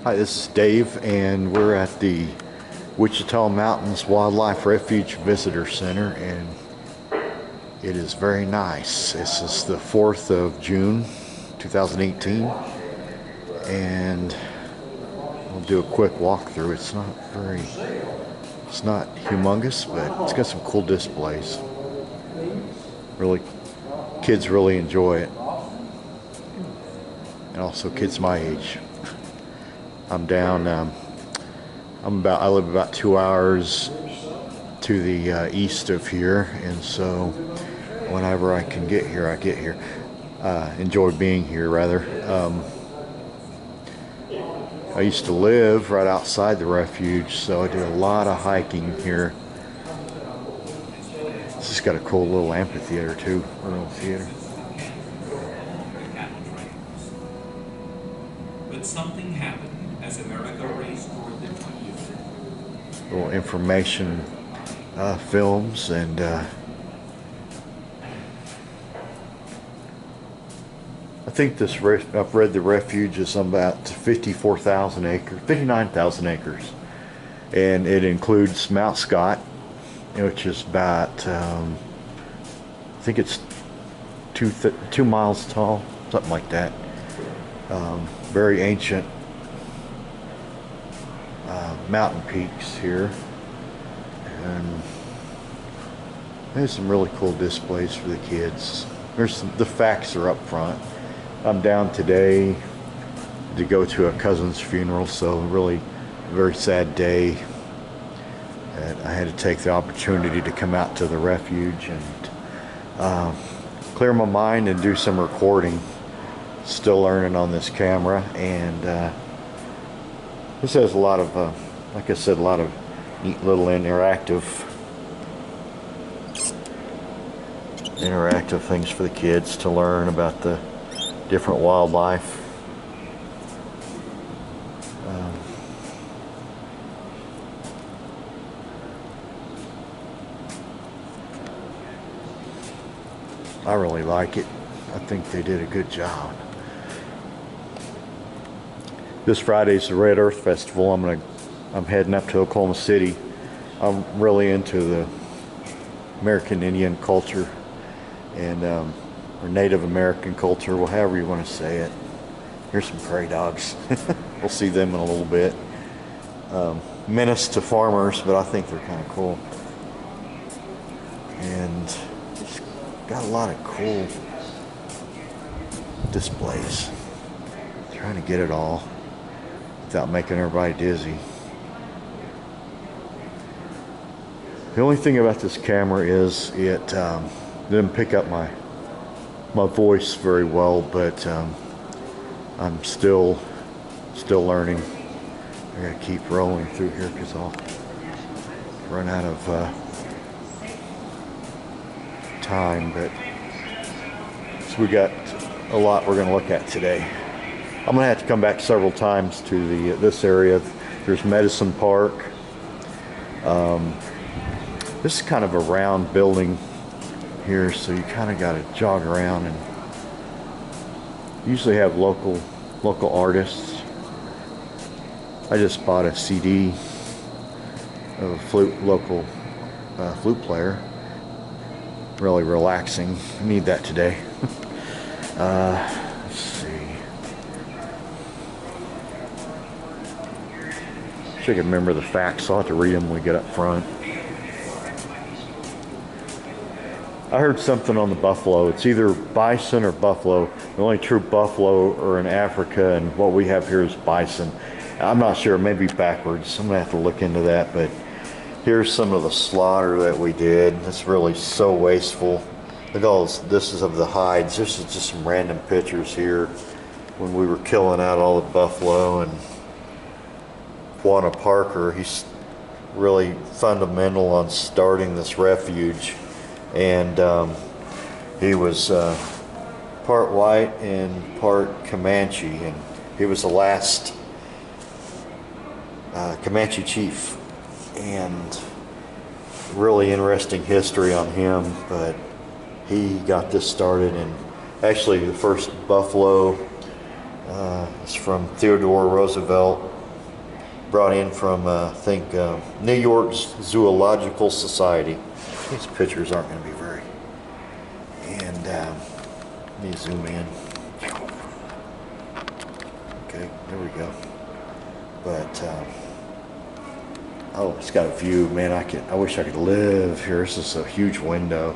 Hi, this is Dave, and we're at the Wichita Mountains Wildlife Refuge Visitor Center, and it is very nice. This is the 4th of June, 2018, and we'll do a quick walkthrough. It's not humongous, but it's got some cool displays. Really, kids really enjoy it, and also kids my age. I'm down. I live about 2 hours to the east of here, and so whenever I can get here, I get here. Enjoy being here, rather. I used to live right outside the refuge, so I did a lot of hiking here. It's just got a cool little amphitheater too, or little theater. But something happened as America raced toward the 20th century. Little information films, and I think I've read the refuge is about 54,000 acres, 59,000 acres, and it includes Mount Scott, which is about I think it's 2 miles tall, something like that. Very ancient mountain peaks here, and there's some really cool displays for the kids. The facts are up front. I'm down today to go to a cousin's funeral, so really a very sad day. And I had to take the opportunity to come out to the refuge and clear my mind and do some recording. Still learning on this camera, and this has a lot of, like I said, a lot of neat little interactive things for the kids to learn about the different wildlife. I really like it. I think they did a good job. This Friday's the Red Earth Festival. I'm heading up to Oklahoma City. I'm really into the American Indian culture and or Native American culture, well, however you want to say it. Here's some prairie dogs. We'll see them in a little bit. Menace to farmers, but I think they're kind of cool. And it's got a lot of cool displays. Trying to get it all without making everybody dizzy. The only thing about this camera is it didn't pick up my voice very well, but I'm still learning. I gotta keep rolling through here because I'll run out of time. But so we got a lot we're gonna look at today. I'm gonna have to come back several times to this area. There's Medicine Park. This is kind of a round building here, so you kind of got to jog around, and usually have local artists. I just bought a CD of a local flute player. Really relaxing. I need that today. Let's see. Wish I could remember the facts. I'll have to read them when we get up front. I heard something on the buffalo. It's either bison or buffalo. The only true buffalo are in Africa, and what we have here is bison. I'm not sure, maybe backwards. I'm gonna have to look into that, but here's some of the slaughter that we did. It's really so wasteful. Look at all this is of the hides. This is just some random pictures here when we were killing out all the buffalo. And Juana Parker, he's really fundamental on starting this refuge. And he was part white and part Comanche, and he was the last Comanche chief. And really interesting history on him, but he got this started. And actually the first buffalo It's from Theodore Roosevelt, brought in from, I think, New York's Zoological Society. These pictures aren't going to be very... And let me zoom in. Okay, there we go. But, oh, it's got a view, man. I wish I could live here. This is a huge window.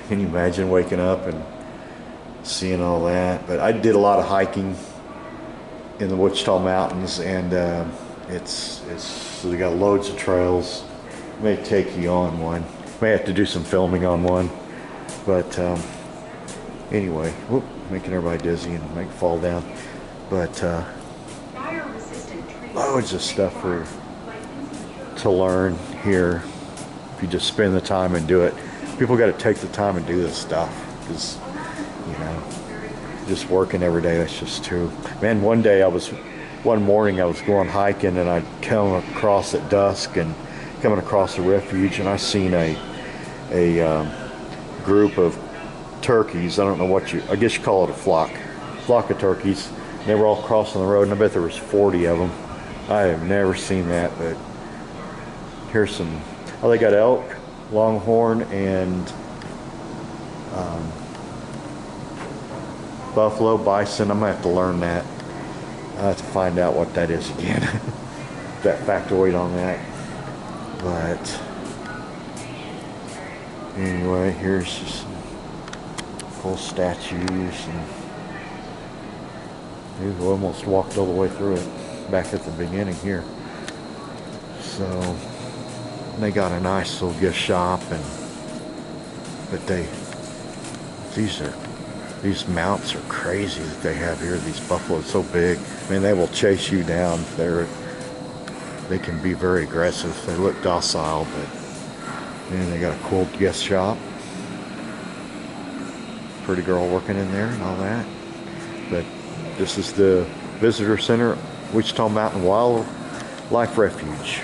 Can you imagine waking up and seeing all that? But I did a lot of hiking in the Wichita Mountains, and so they got loads of trails. May take you on one. May have to do some filming on one. But anyway, whoop, making everybody dizzy and make it fall down. But loads of stuff to learn here if you just spend the time and do it. People got to take the time and do this stuff, because just working every day, that's just too. Man, one morning I was going hiking, and I'd come across at dusk and coming across the refuge, and I seen a group of turkeys. I don't know I guess you call it a flock of turkeys. They were all crossing the road, and I bet there was 40 of them. I have never seen that, but here's some. Oh, they got elk, longhorn, and buffalo, bison. I'm gonna have to learn that. I have to find out what that is again. That factoid on that. But anyway, here's just some cool statues, and we almost walked all the way through it back at the beginning here. So they got a nice little gift shop, but these mounts are crazy that they have here. These buffaloes so big. I mean, they will chase you down. They can be very aggressive. They look docile, but man, they got a cool gift shop. Pretty girl working in there and all that. But this is the visitor center, Wichita Mountain Wildlife Refuge.